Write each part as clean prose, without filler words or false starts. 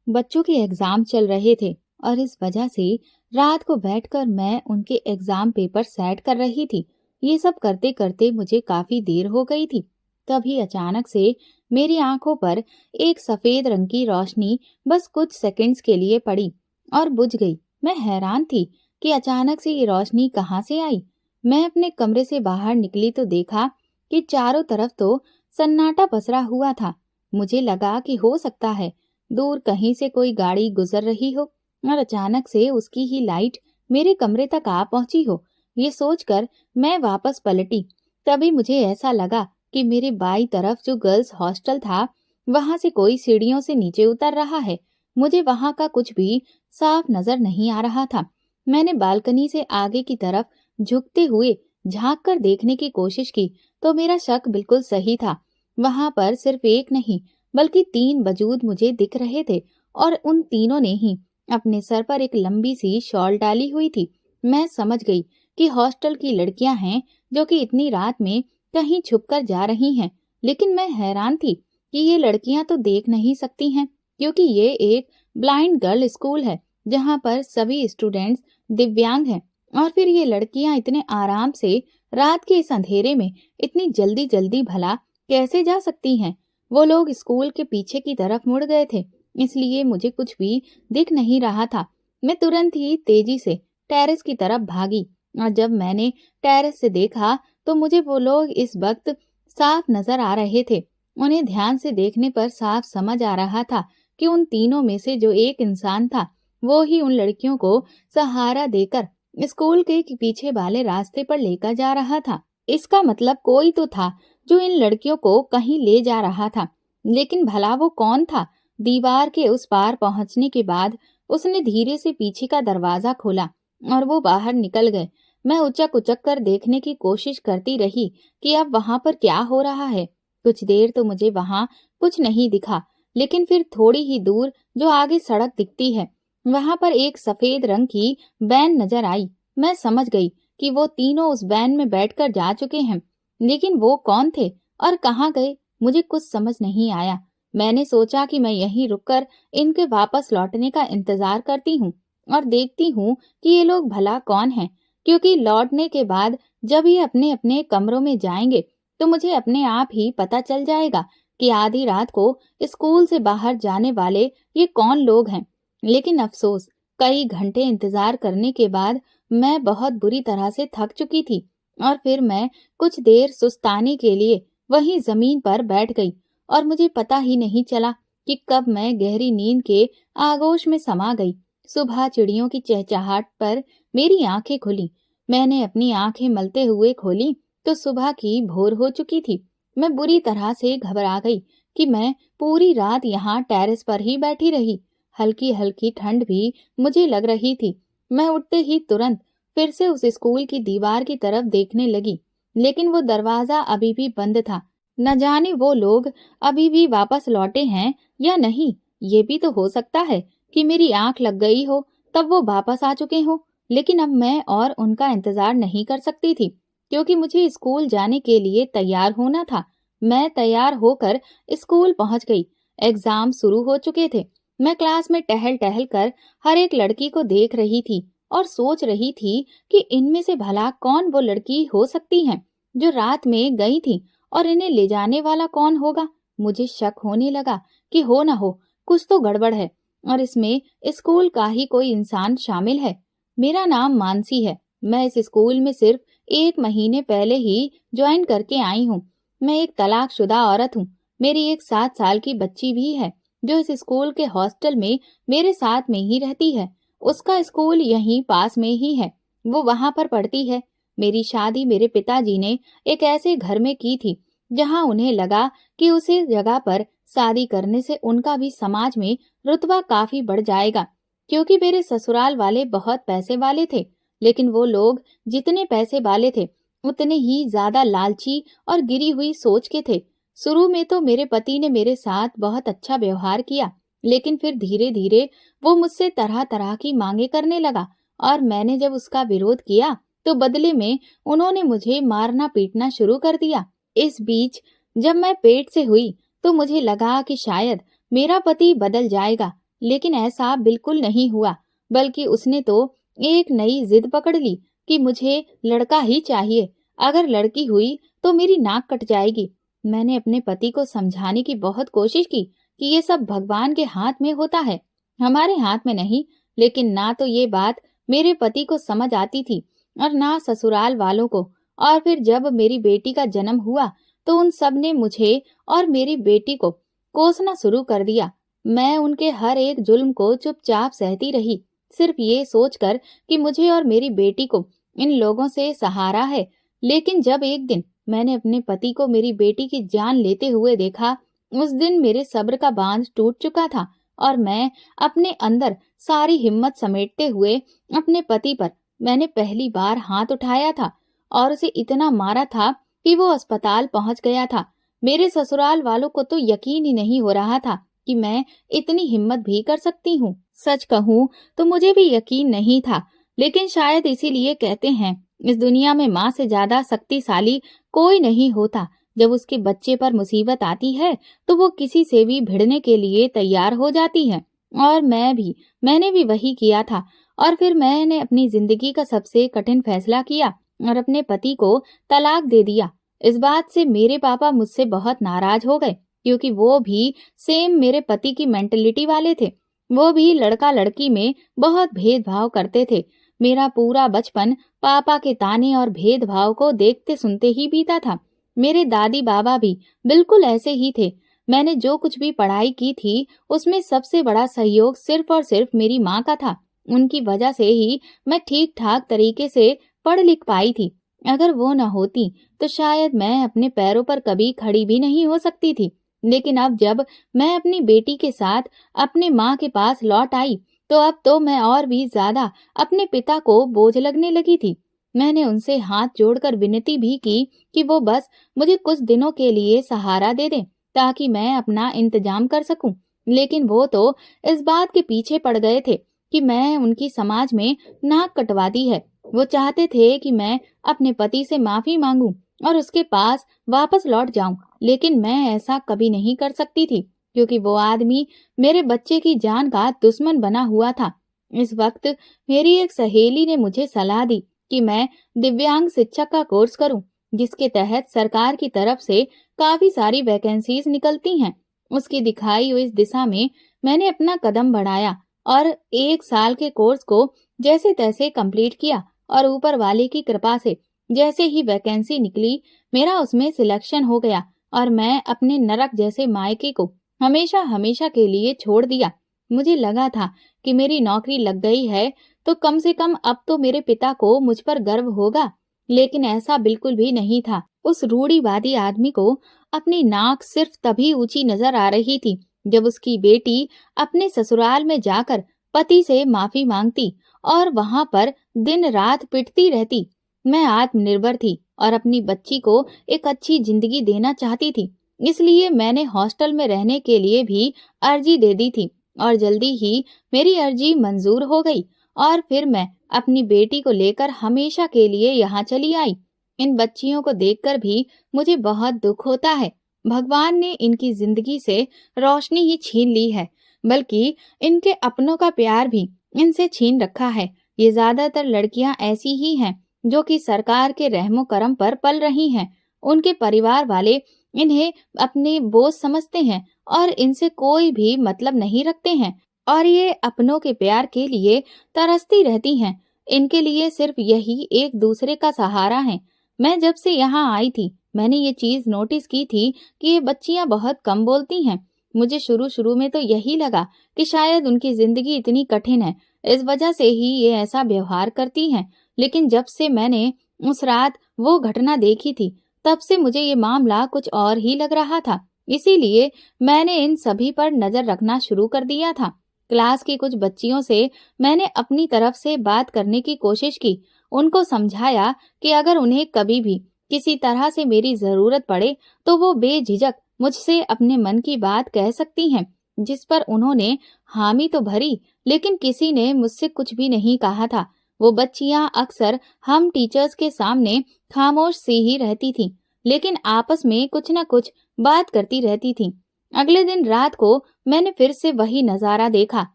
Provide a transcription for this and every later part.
बच्चों के एग्जाम चल रहे थे और इस वजह से रात को बैठकर मैं उनके एग्जाम पेपर सेट कर रही थी। ये सब करते करते मुझे काफी देर हो गई थी। तभी अचानक से मेरी आंखों पर एक सफेद रंग की रोशनी बस कुछ सेकंड्स के लिए पड़ी और बुझ गई। मैं हैरान थी कि अचानक से ये रोशनी कहाँ से आई। मैं अपने कमरे से बाहर निकली तो देखा कि चारों तरफ तो सन्नाटा पसरा हुआ था। मुझे लगा कि हो सकता है दूर कहीं से कोई गाड़ी गुजर रही हो और अचानक से उसकी ही लाइट मेरे कमरे तक आ पहुंची हो। ये सोचकर मैं वापस पलटी। तभी मुझे ऐसा लगा कि मेरे बाई तरफ जो गर्ल्स हॉस्टल था, वहां से कोई सीढ़ियों से नीचे उतर रहा है। मुझे वहां का कुछ भी साफ नजर नहीं आ रहा था। मैंने बालकनी से आगे की तरफ झुकते हुए झांक कर देखने की कोशिश की तो मेरा शक बिल्कुल सही था। वहां पर सिर्फ एक नहीं बल्कि 3 वजूद मुझे दिख रहे थे और उन तीनों ने ही अपने सर पर एक लंबी सी शॉल डाली हुई थी। मैं समझ गई कि हॉस्टल की लड़कियां हैं जो कि इतनी रात में कहीं छुपकर जा रही हैं। लेकिन मैं हैरान थी कि ये लड़कियां तो देख नहीं सकती हैं क्योंकि ये एक ब्लाइंड गर्ल स्कूल है जहां पर सभी स्टूडेंट्स दिव्यांग हैं। और फिर ये लड़कियां इतने आराम से रात के इस अंधेरे में इतनी जल्दी जल्दी भला कैसे जा सकती हैं। वो लोग स्कूल के पीछे की तरफ मुड़ गए थे, इसलिए मुझे कुछ भी दिख नहीं रहा था। मैं तुरंत ही तेजी से टेरेस की तरफ भागी और जब मैंने टेरेस से देखा तो मुझे वो लोग इस वक्त साफ नजर आ रहे थे। उन्हें ध्यान से देखने पर साफ समझ आ रहा था कि उन तीनों में से जो एक इंसान था वो ही उन लड़कियों को सहारा देकर स्कूल के पीछे वाले रास्ते पर लेकर जा रहा था। इसका मतलब कोई तो था जो इन लड़कियों को कहीं ले जा रहा था। लेकिन भला वो कौन था? दीवार के उस पार पहुंचने के बाद उसने धीरे से पीछे का दरवाजा खोला और वो बाहर निकल गए। मैं उचक उचक कर देखने की कोशिश करती रही कि अब वहां पर क्या हो रहा है। कुछ देर तो मुझे वहां कुछ नहीं दिखा, लेकिन फिर थोड़ी ही दूर जो आगे सड़क दिखती है वहां पर एक सफेद रंग की वैन नजर आई। मैं समझ गई कि वो तीनों उस वैन में बैठकर जा चुके हैं। लेकिन वो कौन थे और कहाँ गए, मुझे कुछ समझ नहीं आया। मैंने सोचा कि मैं यहीं रुककर इनके वापस लौटने का इंतजार करती हूँ और देखती हूँ कि ये लोग भला कौन हैं, क्योंकि लौटने के बाद जब ये अपने अपने कमरों में जाएंगे तो मुझे अपने आप ही पता चल जाएगा कि आधी रात को स्कूल से बाहर जाने वाले ये कौन लोग हैं। लेकिन अफसोस, कई घंटे इंतजार करने के बाद मैं बहुत बुरी तरह से थक चुकी थी और फिर मैं कुछ देर सुस्ताने के लिए वहीं जमीन पर बैठ गई और मुझे पता ही नहीं चला कि कब मैं गहरी नींद के आगोश में समा गई। सुबह चिड़ियों की चहचहाट पर मेरी आंखें खुली। मैंने अपनी आंखें मलते हुए खोली तो सुबह की भोर हो चुकी थी। मैं बुरी तरह से घबरा गई कि मैं पूरी रात यहाँ टेरेस पर ही बैठी रही। हल्की हल्की ठंड भी मुझे लग रही थी। मैं उठते ही तुरंत फिर से उस स्कूल की दीवार की तरफ देखने लगी, लेकिन वो दरवाजा अभी भी बंद था। न जाने वो लोग अभी भी वापस लौटे हैं या नहीं। ये भी तो हो सकता है कि मेरी आंख लग गई हो तब वो वापस आ चुके हो। लेकिन अब मैं और उनका इंतजार नहीं कर सकती थी क्योंकि मुझे स्कूल जाने के लिए तैयार होना था। मैं तैयार होकर स्कूल पहुंच गई। एग्जाम शुरू हो चुके थे। मैं क्लास में टहल टहल कर हर एक लड़की को देख रही थी और सोच रही थी कि इनमें से भला कौन वो लड़की हो सकती है जो रात में गई थी और इन्हें ले जाने वाला कौन होगा। मुझे शक होने लगा कि हो ना हो कुछ तो गड़बड़ है और इसमें स्कूल का ही कोई इंसान शामिल है। मेरा नाम मानसी है। मैं इस स्कूल में सिर्फ 1 महीने पहले ही ज्वाइन करके आई हूँ। मैं एक तलाकशुदा औरत हूँ। मेरी एक 7 साल की बच्ची भी है जो इस स्कूल के हॉस्टल में मेरे साथ में ही रहती है। उसका स्कूल यहीं पास में ही है, वो वहां पर पढ़ती है। मेरी शादी मेरे पिताजी ने एक ऐसे घर में की थी जहां उन्हें लगा कि उसी जगह पर शादी करने से उनका भी समाज में रुतबा काफी बढ़ जाएगा, क्योंकि मेरे ससुराल वाले बहुत पैसे वाले थे। लेकिन वो लोग जितने पैसे वाले थे उतने ही ज्यादा लालची और गिरी हुई सोच के थे। शुरू में तो मेरे पति ने मेरे साथ बहुत अच्छा व्यवहार किया, लेकिन फिर धीरे धीरे वो मुझसे तरह तरह की मांगे करने लगा और मैंने जब उसका विरोध किया तो बदले में उन्होंने मुझे मारना पीटना शुरू कर दिया। इस बीच जब मैं पेट से हुई तो मुझे लगा कि शायद मेरा पति बदल जाएगा, लेकिन ऐसा बिल्कुल नहीं हुआ, बल्कि उसने तो एक नई जिद पकड़ ली कि मुझे लड़का ही चाहिए। अगर लड़की हुई तो मेरी नाक कट जाएगी। मैंने अपने पति को समझाने की बहुत कोशिश की कि ये सब भगवान के हाथ में होता है, हमारे हाथ में नहीं। लेकिन ना तो ये बात मेरे पति को समझ आती थी और ना ससुराल वालों को। और फिर जब मेरी बेटी का जन्म हुआ तो उन सब ने मुझे और मेरी बेटी को कोसना शुरू कर दिया। मैं उनके हर एक जुल्म को चुपचाप सहती रही, सिर्फ ये सोचकर कि मुझे और मेरी बेटी को इन लोगों से सहारा है। लेकिन जब एक दिन मैंने अपने पति को मेरी बेटी की जान लेते हुए देखा, उस दिन मेरे सब्र का बांध टूट चुका था और मैं अपने अंदर सारी हिम्मत समेटते हुए अपने पति पर मैंने पहली बार हाथ उठाया था और उसे इतना मारा था कि वो अस्पताल पहुंच गया था। मेरे ससुराल वालों को तो यकीन ही नहीं हो रहा था कि मैं इतनी हिम्मत भी कर सकती हूँ। सच कहूँ तो मुझे भी यकीन नहीं था, लेकिन शायद इसीलिए कहते हैं इस दुनिया में माँ से ज्यादा शक्तिशाली कोई नहीं होता। जब उसके बच्चे पर मुसीबत आती है तो वो किसी से भी भिड़ने के लिए तैयार हो जाती है। और मैंने भी वही किया था। और फिर मैंने अपनी जिंदगी का सबसे कठिन फैसला किया और अपने पति को तलाक दे दिया। इस बात से मेरे पापा मुझसे बहुत नाराज हो गए, क्योंकि वो भी सेम मेरे पति की मेंटेलिटी वाले थे। वो भी लड़का लड़की में बहुत भेदभाव करते थे। मेरा पूरा बचपन पापा के ताने और भेदभाव को देखते सुनते ही बीता था। मेरे दादी बाबा भी बिल्कुल ऐसे ही थे। मैंने जो कुछ भी पढ़ाई की थी उसमें सबसे बड़ा सहयोग सिर्फ और सिर्फ मेरी माँ का था। उनकी वजह से ही मैं ठीक ठाक तरीके से पढ़ लिख पाई थी। अगर वो न होती तो शायद मैं अपने पैरों पर कभी खड़ी भी नहीं हो सकती थी। लेकिन अब जब मैं अपनी बेटी के साथ अपने माँ के पास लौट आई तो अब तो मैं और भी ज्यादा अपने पिता को बोझ लगने लगी थी। मैंने उनसे हाथ जोड़कर विनती भी की कि वो बस मुझे कुछ दिनों के लिए सहारा दे दें ताकि मैं अपना इंतजाम कर सकूं। लेकिन वो तो इस बात के पीछे पड़ गए थे कि मैं उनकी समाज में नाक कटवा दी है। वो चाहते थे कि मैं अपने पति से माफी मांगूं और उसके पास वापस लौट जाऊं, लेकिन मैं ऐसा कभी नहीं कर सकती थी क्योंकि वो आदमी मेरे बच्चे की जान का दुश्मन बना हुआ था। इस वक्त मेरी एक सहेली ने मुझे सलाह दी कि मैं दिव्यांग शिक्षक का कोर्स करूं, जिसके तहत सरकार की तरफ से काफी सारी वैकेंसीज निकलती हैं। उसकी दिखाई हुई इस दिशा में मैंने अपना कदम बढ़ाया और 1 साल के कोर्स को जैसे तैसे कंप्लीट किया और ऊपर वाले की कृपा से जैसे ही वैकेंसी निकली मेरा उसमें सिलेक्शन हो गया और मैं अपने नरक जैसे मायके को हमेशा हमेशा के लिए छोड़ दिया। मुझे लगा था कि मेरी नौकरी लग गई है तो कम से कम अब तो मेरे पिता को मुझ पर गर्व होगा, लेकिन ऐसा बिल्कुल भी नहीं था। उस रूढ़िवादी आदमी को अपनी नाक सिर्फ तभी ऊंची नजर आ रही थी जब उसकी बेटी अपने ससुराल में जाकर पति से माफी मांगती और वहां पर दिन रात पिटती रहती। मैं आत्मनिर्भर थी और अपनी बच्ची को एक अच्छी जिंदगी देना चाहती थी, इसलिए मैंने हॉस्टल में रहने के लिए भी अर्जी दे दी थी और जल्दी ही मेरी अर्जी मंजूर हो गई और फिर मैं अपनी बेटी को लेकर हमेशा के लिए यहाँ चली आई। इन बच्चियों को देखकर भी मुझे बहुत दुख होता है। भगवान ने इनकी जिंदगी से रोशनी ही छीन ली है, बल्कि इनके अपनों का प्यार भी इनसे छीन रखा है। ये ज्यादातर लड़कियां ऐसी ही हैं जो कि सरकार के रहमो करम पर पल रही हैं। उनके परिवार वाले इन्हें अपने बोझ समझते हैं और इनसे कोई भी मतलब नहीं रखते हैं और ये अपनों के प्यार के लिए तरसती रहती हैं। इनके लिए सिर्फ यही एक दूसरे का सहारा है। मैं जब से यहाँ आई थी मैंने ये चीज नोटिस की थी कि ये बच्चियां बहुत कम बोलती हैं। मुझे शुरू शुरू में तो यही लगा कि शायद उनकी जिंदगी इतनी कठिन है, इस वजह से ही ये ऐसा व्यवहार करती हैं। लेकिन जब से मैंने उस रात वो घटना देखी थी तब से मुझे ये मामला कुछ और ही लग रहा था। इसीलिए मैंने इन सभी पर नजर रखना शुरू कर दिया था। क्लास की कुछ बच्चियों से मैंने अपनी तरफ से बात करने की कोशिश की, उनको समझाया कि अगर उन्हें कभी भी किसी तरह से मेरी जरूरत पड़े तो वो बेझिझक मुझसे अपने मन की बात कह सकती हैं। जिस पर उन्होंने हामी तो भरी, लेकिन किसी ने मुझसे कुछ भी नहीं कहा था। वो बच्चियां अक्सर हम टीचर्स के सामने खामोश सी ही रहती थीं, लेकिन आपस में कुछ न कुछ बात करती रहती थीं। अगले दिन रात को मैंने फिर से वही नजारा देखा।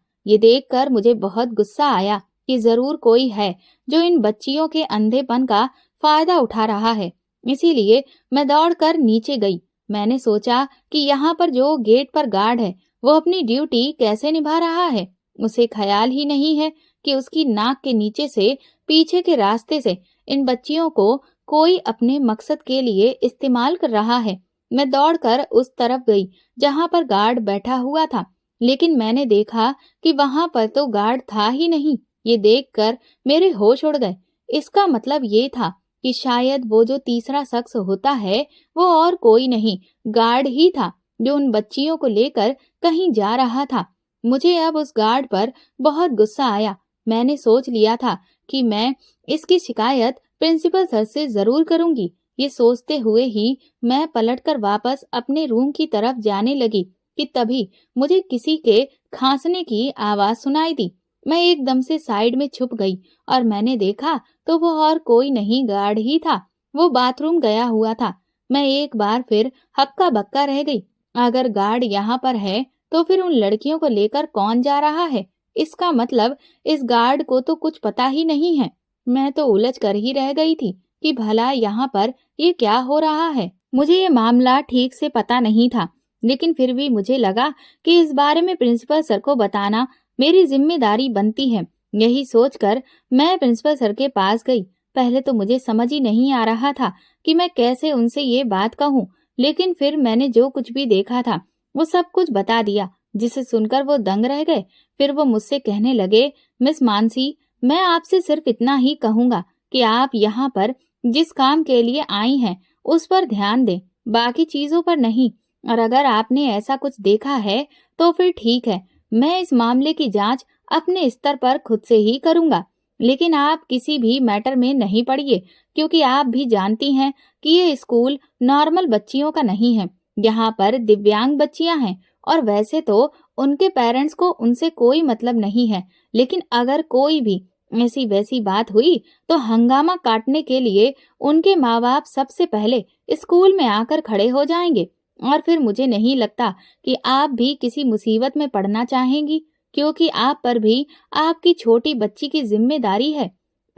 ये देखकर मुझे बहुत गुस्सा आया कि जरूर कोई है जो इन बच्चियों के अंधेपन का फायदा उठा रहा है। इसीलिए मैं दौड़कर नीचे गई। मैंने सोचा कि यहाँ पर जो गेट पर गार्ड है वो अपनी ड्यूटी कैसे निभा रहा है। उसे ख्याल ही नहीं है कि उसकी नाक के नीचे से पीछे के रास्ते से इन बच्चियों को कोई अपने मकसद के लिए इस्तेमाल कर रहा है। मैं दौड़कर उस तरफ गई जहां पर गार्ड बैठा हुआ था, लेकिन मैंने देखा कि वहां पर तो गार्ड था ही नहीं। ये देखकर मेरे होश उड़ गए। इसका मतलब ये था कि शायद वो जो तीसरा शख्स होता है वो और कोई नहीं, गार्ड ही था जो उन बच्चियों को लेकर कहीं जा रहा था। मुझे अब उस गार्ड पर बहुत गुस्सा आया। मैंने सोच लिया था कि मैं इसकी शिकायत प्रिंसिपल सर से जरूर करूंगी। ये सोचते हुए ही मैं पलटकर वापस अपने रूम की तरफ जाने लगी कि तभी मुझे किसी के खांसने की आवाज सुनाई दी। मैं एकदम से साइड में छुप गई और मैंने देखा तो वो और कोई नहीं, गार्ड ही था। वो बाथरूम गया हुआ था। मैं एक बार फिर हक्का बक्का रह गई। अगर गार्ड यहाँ पर है तो फिर उन लड़कियों को लेकर कौन जा रहा है? इसका मतलब इस गार्ड को तो कुछ पता ही नहीं है। मैं तो उलझ कर ही रह गई थी कि भला यहाँ पर ये क्या हो रहा है। मुझे ये मामला ठीक से पता नहीं था, लेकिन फिर भी मुझे लगा कि इस बारे में प्रिंसिपल सर को बताना मेरी जिम्मेदारी बनती है। यही सोचकर मैं प्रिंसिपल सर के पास गई। पहले तो मुझे समझ ही नहीं आ रहा था कि मैं कैसे उनसे ये बात कहूँ, लेकिन फिर मैंने जो कुछ भी देखा था वो सब कुछ बता दिया, जिसे सुनकर वो दंग रह गए। फिर वो मुझसे कहने लगे, मिस मानसी, मैं आपसे सिर्फ इतना ही कहूंगा कि आप यहाँ पर जिस काम के लिए आई हैं उस पर ध्यान दें, बाकी चीजों पर नहीं। और अगर आपने ऐसा कुछ देखा है तो फिर ठीक है, मैं इस मामले की जांच अपने स्तर पर खुद से ही करूंगा। लेकिन आप किसी भी मैटर में नहीं पड़िए, क्योंकि आप भी जानती हैं कि ये स्कूल नॉर्मल बच्चियों का नहीं है। यहाँ पर दिव्यांग बच्चियां हैं और वैसे तो उनके पेरेंट्स को उनसे कोई मतलब नहीं है, लेकिन अगर कोई भी ऐसी वैसी बात हुई तो हंगामा काटने के लिए उनके माँ बाप सबसे पहले स्कूल में आकर खड़े हो जाएंगे। और फिर मुझे नहीं लगता कि आप भी किसी मुसीबत में पड़ना चाहेंगी, क्योंकि आप पर भी आपकी छोटी बच्ची की जिम्मेदारी है।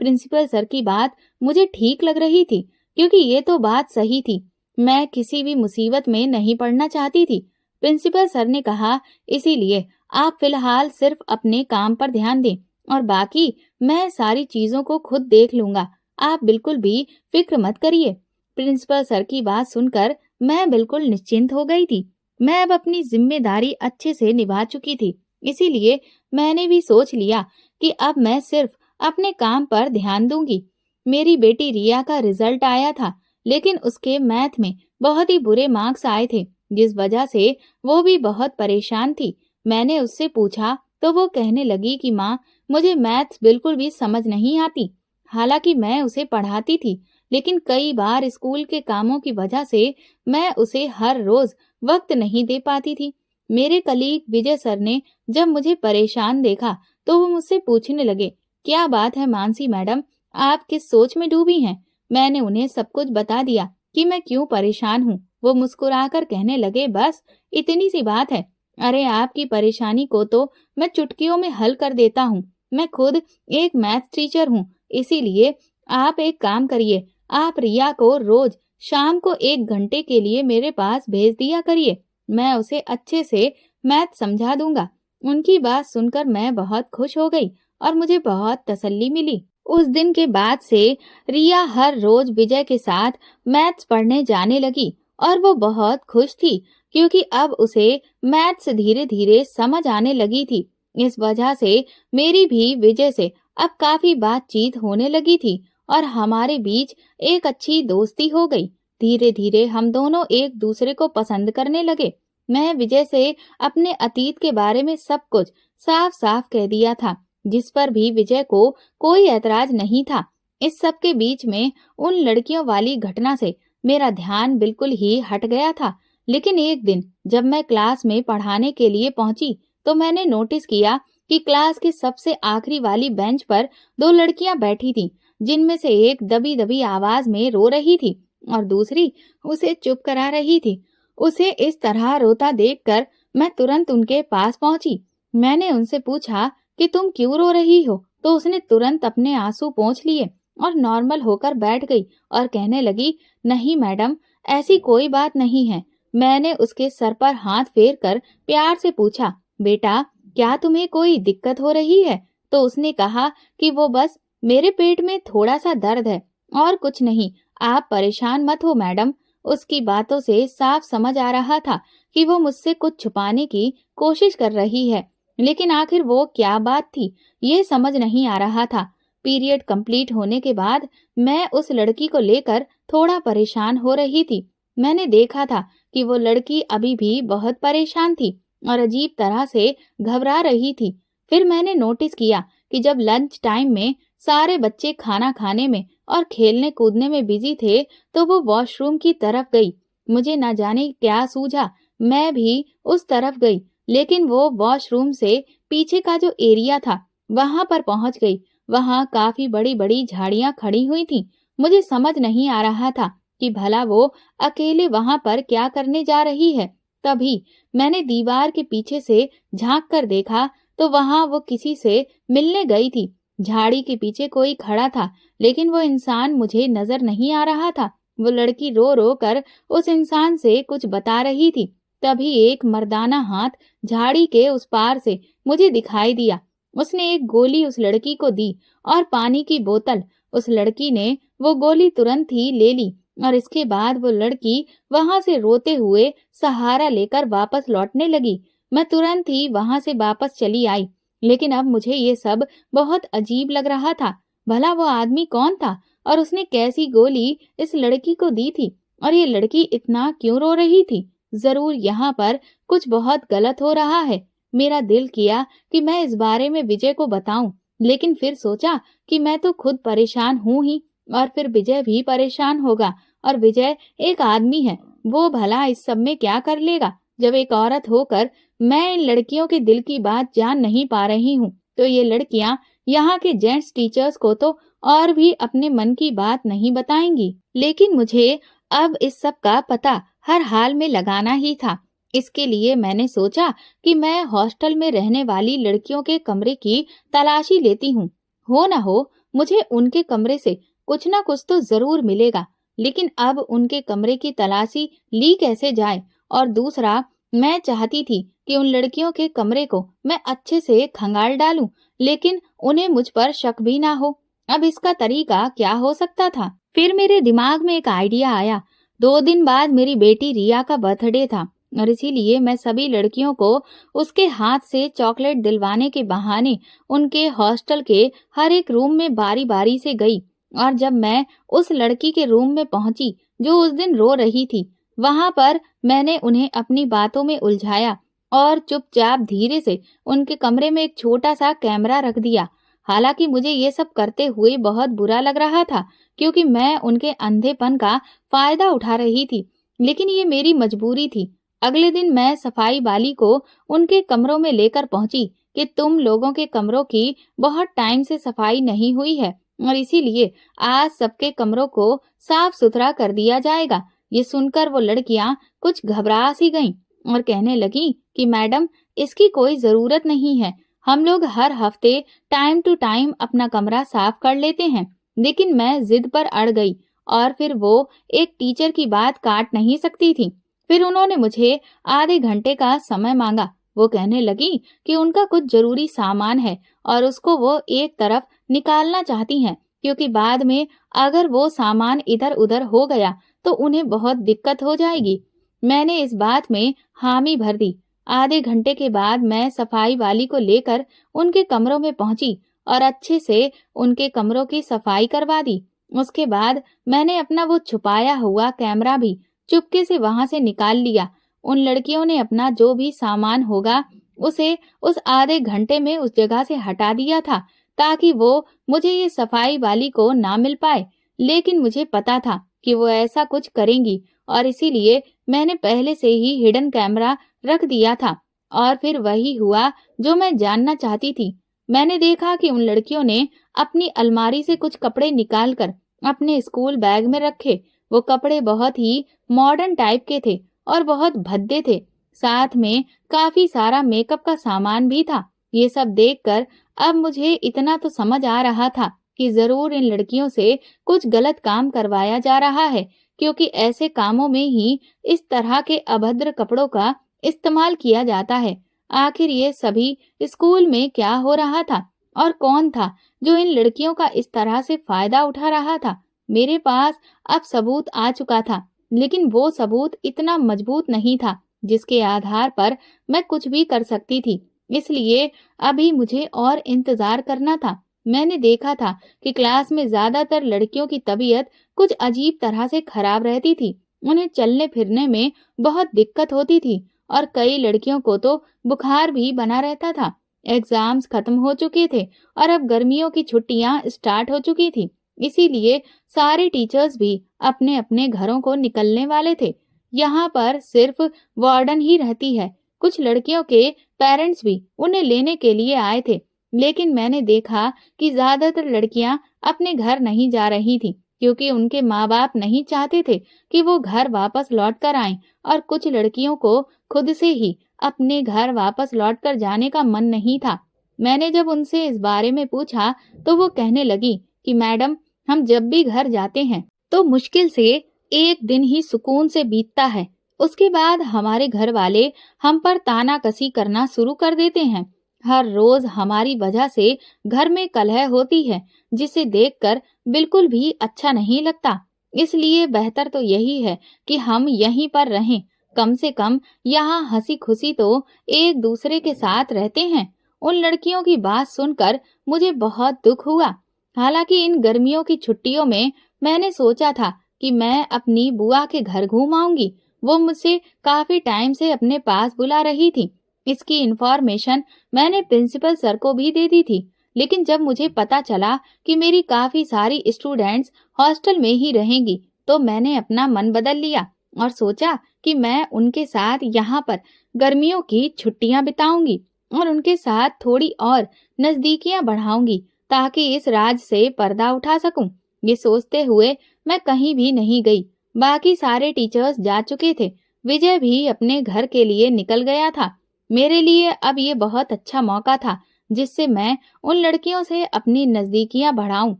प्रिंसिपल सर की बात मुझे ठीक लग रही थी, क्योंकि ये तो बात सही थी। मैं किसी भी मुसीबत में नहीं पड़ना चाहती थी। प्रिंसिपल सर ने कहा, इसीलिए आप फिलहाल सिर्फ अपने काम पर ध्यान दें और बाकी मैं सारी चीजों को खुद देख लूंगा। आप बिल्कुल भी फिक्र मत करिए। प्रिंसिपल सर की बात सुनकर मैं बिल्कुल निश्चिंत हो गई थी। मैं अब अपनी जिम्मेदारी अच्छे से निभा चुकी थी, इसीलिए मैंने भी सोच लिया कि अब मैं सिर्फ अपने काम पर ध्यान दूंगी। मेरी बेटी रिया का रिजल्ट आया था, लेकिन उसके मैथ में बहुत ही बुरे मार्क्स आए थे, जिस वजह से वो भी बहुत परेशान थी। मैंने उससे पूछा तो वो कहने लगी कि माँ, मुझे मैथ्स बिल्कुल भी समझ नहीं आती। हालांकि मैं उसे पढ़ाती थी, लेकिन कई बार स्कूल के कामों की वजह से मैं उसे हर रोज वक्त नहीं दे पाती थी। मेरे कलीग विजय सर ने जब मुझे परेशान देखा तो वो मुझसे पूछने लगे, क्या बात है मानसी मैडम, आप किस सोच में डूबी हैं? मैंने उन्हें सब कुछ बता दिया कि मैं क्यों परेशान हूँ। वो मुस्कुराकर कहने लगे, बस इतनी सी बात है। अरे आपकी परेशानी को तो मैं चुटकियों में हल कर देता हूँ। मैं खुद एक मैथ टीचर हूँ, इसीलिए आप एक काम करिए, आप रिया को रोज शाम को 1 घंटे के लिए मेरे पास भेज दिया करिए। मैं उसे अच्छे से मैथ समझा दूंगा। उनकी बात सुनकर मैं बहुत खुश हो गई और मुझे बहुत तसल्ली मिली। उस दिन के बाद से रिया हर रोज विजय के साथ मैथ्स पढ़ने जाने लगी और वो बहुत खुश थी, क्योंकि अब उसे मैथ्स धीरे धीरे समझ आने लगी थी। इस वजह से मेरी भी विजय से अब काफी बातचीत होने लगी थी और हमारे बीच एक अच्छी दोस्ती हो गई। धीरे धीरे हम दोनों एक दूसरे को पसंद करने लगे। मैं विजय से अपने अतीत के बारे में सब कुछ साफ साफ कह दिया था, जिस पर भी विजय को कोई ऐतराज नहीं था। इस सब के बीच में उन लड़कियों वाली घटना से मेरा ध्यान बिल्कुल ही हट गया था। लेकिन एक दिन जब मैं क्लास में पढ़ाने के लिए पहुंची तो मैंने नोटिस किया कि क्लास के सबसे आखिरी वाली बेंच पर 2 लड़कियां बैठी थीं, जिनमें से एक दबी दबी आवाज में रो रही थी और दूसरी उसे चुप करा रही थी। उसे इस तरह रोता देखकर मैं तुरंत उनके पास पहुंची। मैंने उनसे पूछा कि तुम क्यों रो रही हो? तो उसने तुरंत अपने आंसू पोंछ लिए और नॉर्मल होकर बैठ गई और कहने लगी, नहीं मैडम, ऐसी कोई बात नहीं है। मैंने उसके सर पर हाथ फेर कर प्यार से पूछा, बेटा क्या तुम्हें कोई दिक्कत हो रही है? तो उसने कहा कि वो बस मेरे पेट में थोड़ा सा दर्द है और कुछ नहीं, आप परेशान मत हो मैडम। उसकी बातों से साफ समझ आ रहा था कि वो मुझसे कुछ छुपाने की कोशिश कर रही है, लेकिन आखिर वो क्या बात थी ये समझ नहीं आ रहा था। पीरियड कंप्लीट होने के बाद मैं उस लड़की को लेकर थोड़ा परेशान हो रही थी। मैंने देखा था कि वो लड़की अभी भी बहुत परेशान थी और अजीब तरह से घबरा रही थी। फिर मैंने नोटिस किया कि जब लंच टाइम में सारे बच्चे खाना खाने में और खेलने कूदने में बिजी थे, तो वो वॉशरूम की तरफ गई। मुझे न जाने क्या सूझा, मैं भी उस तरफ गई, लेकिन वो वॉशरूम से पीछे का जो एरिया था वहां पर पहुंच गई। वहां काफी बड़ी बड़ी झाड़ियां खड़ी हुई थीं। मुझे समझ नहीं आ रहा था कि भला वो अकेले वहां पर क्या करने जा रही है। तभी मैंने दीवार के पीछे से झांक कर देखा तो वहां वो किसी से मिलने गई थी। झाड़ी के पीछे कोई खड़ा था, लेकिन वो इंसान मुझे नजर नहीं आ रहा था। वो लड़की रो रो कर उस इंसान से कुछ बता रही थी। तभी एक मर्दाना हाथ झाड़ी के उस पार से मुझे दिखाई दिया। उसने एक गोली उस लड़की को दी और पानी की बोतल। उस लड़की ने वो गोली तुरंत ही ले ली और इसके बाद वो लड़की वहां से रोते हुए सहारा लेकर वापस लौटने लगी। मैं तुरंत ही वहां से वापस चली आई, लेकिन अब मुझे ये सब बहुत अजीब लग रहा था। भला वो आदमी कौन था और उसने कैसी गोली इस लड़की को दी थी, और ये लड़की इतना क्यों रो रही थी? जरूर यहाँ पर कुछ बहुत गलत हो रहा है। मेरा दिल किया कि मैं इस बारे में विजय को बताऊं, लेकिन फिर सोचा कि मैं तो खुद परेशान हूं ही, और फिर विजय भी परेशान होगा। और विजय एक आदमी है, वो भला इस सब में क्या कर लेगा? जब एक औरत होकर मैं इन लड़कियों के दिल की बात जान नहीं पा रही हूँ, तो ये लड़कियां यहाँ के जेंट्स टीचर्स को तो और भी अपने मन की बात नहीं बताएंगी। लेकिन मुझे अब इस सब का पता हर हाल में लगाना ही था। इसके लिए मैंने सोचा कि मैं हॉस्टल में रहने वाली लड़कियों के कमरे की तलाशी लेती हूँ। हो न हो मुझे उनके कमरे से कुछ न कुछ तो जरूर मिलेगा। लेकिन अब उनके कमरे की तलाशी ली कैसे जाए? और दूसरा, मैं चाहती थी कि उन लड़कियों के कमरे को मैं अच्छे से खंगाल डालूं, लेकिन उन्हें मुझ पर शक भी ना हो। अब इसका तरीका क्या हो सकता था? फिर मेरे दिमाग में एक आइडिया आया। 2 दिन बाद मेरी बेटी रिया का बर्थडे था और इसीलिए मैं सभी लड़कियों को उसके हाथ से चॉकलेट दिलवाने के बहाने उनके हॉस्टल के हर एक रूम में बारी बारी से गई। और जब मैं उस लड़की के रूम में पहुंची जो उस दिन रो रही थी, वहां पर मैंने उन्हें अपनी बातों में उलझाया और चुपचाप धीरे से उनके कमरे में एक छोटा सा कैमरा रख दिया। हालांकि मुझे ये सब करते हुए बहुत बुरा लग रहा था, क्योंकि मैं उनके अंधेपन का फायदा उठा रही थी, लेकिन ये मेरी मजबूरी थी। अगले दिन मैं सफाई वाली को उनके कमरों में लेकर पहुंची कि तुम लोगों के कमरों की बहुत टाइम से सफाई नहीं हुई है और इसीलिए आज सबके कमरों को साफ सुथरा कर दिया जाएगा। ये सुनकर वो लड़कियां कुछ घबरा सी गईं और कहने लगी कि मैडम, इसकी कोई जरूरत नहीं है, हम लोग हर हफ्ते टाइम टू टाइम अपना कमरा साफ कर लेते हैं। लेकिन मैं जिद पर अड़ गई और फिर वो एक टीचर की बात काट नहीं सकती थी। फिर उन्होंने मुझे आधे घंटे का समय मांगा। वो कहने लगी कि उनका कुछ जरूरी सामान है और उसको वो एक तरफ निकालना चाहती हैं, क्योंकि बाद में अगर वो सामान इधर उधर हो गया तो उन्हें बहुत दिक्कत हो जाएगी। मैंने इस बात में हामी भर दी। आधे घंटे के बाद मैं सफाई वाली को लेकर उनके कमरों में पहुंची और अच्छे से उनके कमरों की सफाई करवा दी। उसके बाद मैंने अपना वो छुपाया हुआ कैमरा भी चुपके से वहां से निकाल लिया। उन लड़कियों ने अपना जो भी सामान होगा उसे उस आधे घंटे में उस जगह से हटा दिया था, ताकि वो मुझे ये सफाई वाली को ना मिल पाए। लेकिन मुझे पता था कि वो ऐसा कुछ करेंगी और इसीलिए मैंने पहले से ही हिडन कैमरा रख दिया था। और फिर वही हुआ जो मैं जानना चाहती थी। मैंने देखा कि उन लड़कियों ने अपनी अलमारी से कुछ कपड़े निकालकर अपने स्कूल बैग में रखे। वो कपड़े बहुत ही मॉडर्न टाइप के थे और बहुत भद्दे थे। साथ में काफी सारा मेकअप का सामान भी था। ये सब देखकर अब मुझे इतना तो समझ आ रहा था कि जरूर इन लड़कियों से कुछ गलत काम करवाया जा रहा है, क्योंकि ऐसे कामों में ही इस तरह के अभद्र कपड़ों का इस्तेमाल किया जाता है। आखिर ये सभी स्कूल में क्या हो रहा था और कौन था जो इन लड़कियों का इस तरह से फायदा उठा रहा था? मेरे पास अब सबूत आ चुका था, लेकिन वो सबूत इतना मजबूत नहीं था जिसके आधार पर मैं कुछ भी कर सकती थी। इसलिए अभी मुझे और इंतजार करना था। मैंने देखा था कि क्लास में ज्यादातर लड़कियों की तबीयत कुछ अजीब तरह से खराब रहती थी। उन्हें चलने फिरने में बहुत दिक्कत होती थी और कई लड़कियों को तो बुखार भी बना रहता था। एग्जाम्स खत्म हो चुके थे और अब गर्मियों की छुट्टियां स्टार्ट हो चुकी थी। इसीलिए सारे टीचर्स भी अपने अपने घरों को निकलने वाले थे। यहाँ पर सिर्फ वार्डन ही रहती है। कुछ लड़कियों के पेरेंट्स भी उन्हें लेने के लिए आए थे, लेकिन मैंने देखा कि ज्यादातर लड़कियां अपने घर नहीं जा रही थी, क्योंकि उनके माँ बाप नहीं चाहते थे कि वो घर वापस लौट कर आएं, और कुछ लड़कियों को खुद से ही अपने घर वापस लौट कर जाने का मन नहीं था। मैंने जब उनसे इस बारे में पूछा तो वो कहने लगी कि मैडम, हम जब भी घर जाते हैं तो मुश्किल से एक दिन ही सुकून से बीतता है। उसके बाद हमारे घर वाले हम पर तानाकसी करना शुरू कर देते हैं। हर रोज हमारी वजह से घर में कलह होती है, जिसे देखकर बिल्कुल भी अच्छा नहीं लगता। इसलिए बेहतर तो यही है कि हम यहीं पर रहें। कम से कम यहाँ हंसी खुशी तो एक दूसरे के साथ रहते हैं। उन लड़कियों की बात सुनकर मुझे बहुत दुख हुआ। हालांकि इन गर्मियों की छुट्टियों में मैंने सोचा था कि मैं अपनी बुआ के घर घूम आऊंगी। वो मुझसे काफी टाइम से अपने पास बुला रही थी। इसकी इन्फॉर्मेशन मैंने प्रिंसिपल सर को भी दे दी थी, लेकिन जब मुझे पता चला कि मेरी काफी सारी स्टूडेंट्स हॉस्टल में ही रहेंगी, तो मैंने अपना मन बदल लिया और सोचा कि मैं उनके साथ यहाँ पर गर्मियों की छुट्टियां बिताऊंगी और उनके साथ थोड़ी और नजदीकियां बढ़ाऊंगी, ताकि इस राज से पर्दा उठा सकूं। ये सोचते हुए मैं कहीं भी नहीं गई। बाकी सारे टीचर्स जा चुके थे। विजय भी अपने घर के लिए निकल गया था। मेरे लिए अब ये बहुत अच्छा मौका था जिससे मैं उन लड़कियों से अपनी नजदीकियां बढ़ाऊं।